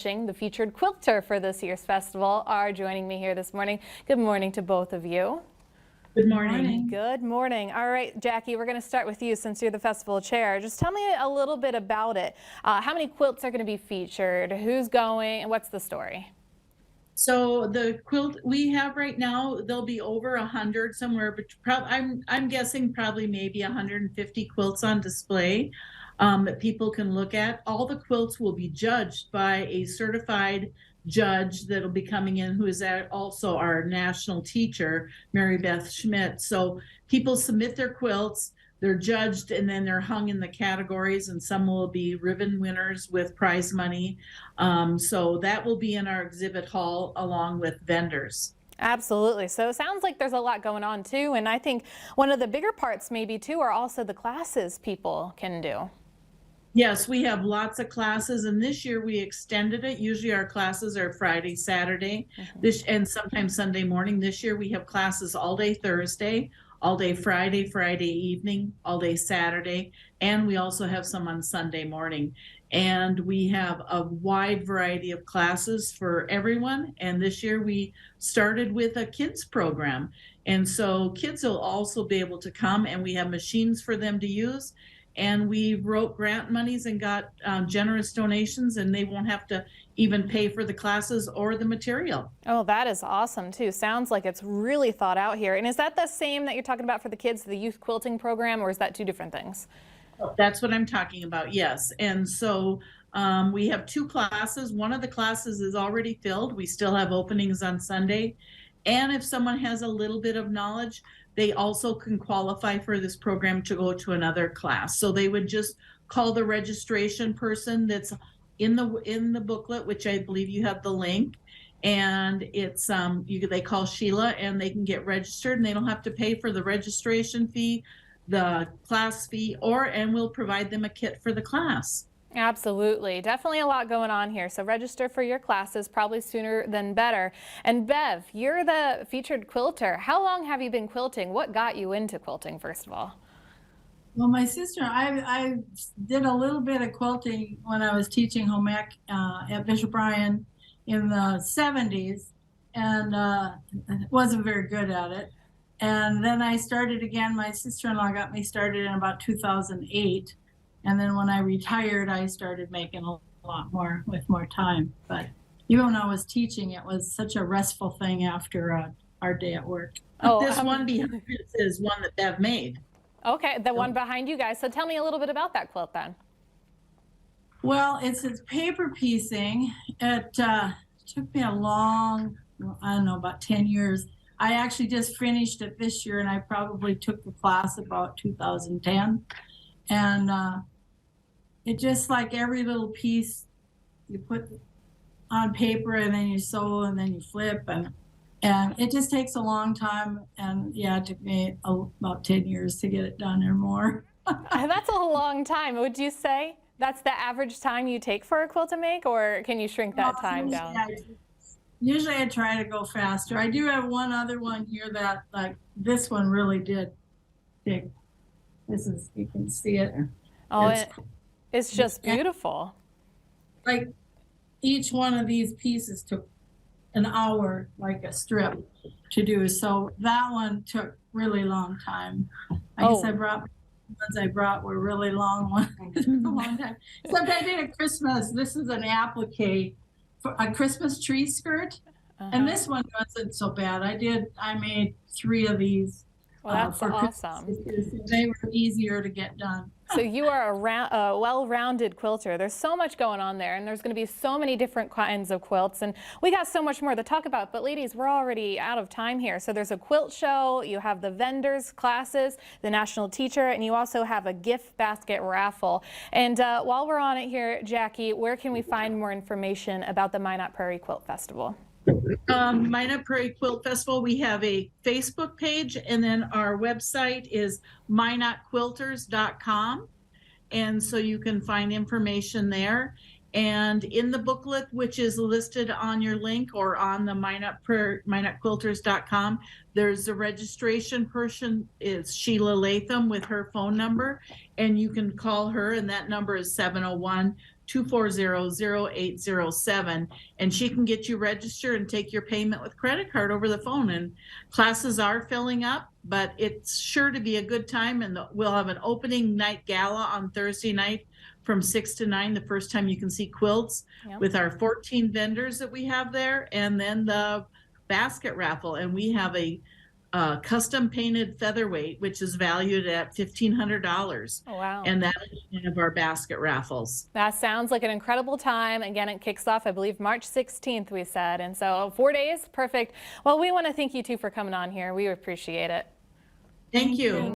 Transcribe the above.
The featured quilter for this year's festival are joining me here this morning. Good morning to both of you. Good morning. Good morning. All right, Jackie, we're going to start with you since you're the festival chair. Just tell me a little bit about it. How many quilts are going to be featured? Who's going? And what's the story? So the quilt we have right now, there'll be over 100 somewhere, but I'm guessing probably maybe 150 quilts on display that people can look at. All the quilts will be judged by a certified judge that'll be coming in, who is also our national teacher, Mary Beth Schmidt. So people submit their quilts. They're judged and then they're hung in the categories, and some will be ribbon winners with prize money. So that will be in our exhibit hall along with vendors. Absolutely. So it sounds like there's a lot going on too. And I think one of the bigger parts maybe too are also the classes people can do. Yes, we have lots of classes, and this year we extended it. Usually our classes are Friday, Saturday, and sometimes Sunday morning. This year we have classes all day Thursday, all day Friday, Friday evening, all day Saturday, and we also have some on Sunday morning. And we have a wide variety of classes for everyone. And this year we started with a kids program. And so kids will also be able to come, and we have machines for them to use. And we wrote grant monies and got generous donations, and they won't have to even pay for the classes or the material. Oh, that is awesome too. Sounds like it's really thought out here. And is that the same that you're talking about for the kids, the youth quilting program, or is that two different things? That's what I'm talking about, yes. And so we have two classes. One of the classes is already filled. We still have openings on Sunday. And if someone has a little bit of knowledge, they also can qualify for this program to go to another class. So they would just call the registration person that's in the booklet, which I believe you have the link. And it's they call Sheila, and they can get registered, and they don't have to pay for the registration fee, the class fee, and we'll provide them a kit for the class. Absolutely. Definitely a lot going on here. So register for your classes probably sooner than better. And Bev, you're the featured quilter. How long have you been quilting? What got you into quilting, first of all? Well, my sister, I did a little bit of quilting when I was teaching home ec at Bishop Bryan in the 70s, and wasn't very good at it. And then I started again. My sister-in-law got me started in about 2008. And then when I retired, I started making a lot more with more time. But even when I was teaching, it was such a restful thing after our day at work. Oh, this one behind us is one that Bev made. Okay, the one behind you guys. So tell me a little bit about that quilt then. Well, it's paper piecing. It took me a long, I don't know, about 10 years. I actually just finished it this year, and I probably took the class about 2010. And it just, like every little piece you put on paper, and then you sew, and then you flip, and it just takes a long time. And yeah, it took me about 10 years to get it done or more. That's a long time. Would you say that's the average time you take for a quilt to make, or can you shrink that time down? Usually I try to go faster. I do have one other one here that, like, this one really did take. This is, you can see it. Oh, it's just beautiful. Like each one of these pieces took an hour, like a strip, to do. So that one took really long time. I guess the ones I brought were really long ones. A long time. Except I did a Christmas. This is an applique for a Christmas tree skirt. And this one wasn't so bad. I made 3 of these. Well, that's awesome. They were easier to get done. So you are a well-rounded quilter. There's so much going on there, and there's going to be so many different kinds of quilts, and we got so much more to talk about. But ladies, we're already out of time here. So there's a quilt show, you have the vendors, classes, the national teacher, and you also have a gift basket raffle. And while we're on it here, Jackie, where can we find more information about the Minot Prairie Quilt Festival? Minot Prairie Quilt Festival, we have a Facebook page, and then our website is minotquilters.com, and so you can find information there. And in the booklet, which is listed on your link or on the minotquilters.com, there's a registration person. Is Sheila Latham with her phone number, and you can call her, and that number is 701 240-0807, and she can get you registered and take your payment with credit card over the phone. And classes are filling up, but it's sure to be a good time. And we'll have an opening night gala on Thursday night from 6 to 9, the first time you can see quilts, with our 14 vendors that we have there, and then the basket raffle. And we have a custom painted featherweight, which is valued at $1,500. Oh, wow. And that is one of our basket raffles. That sounds like an incredible time. Again, it kicks off, I believe, March 16th, we said. And so 4 days, perfect. Well, we want to thank you too for coming on here. We appreciate it. Thank you.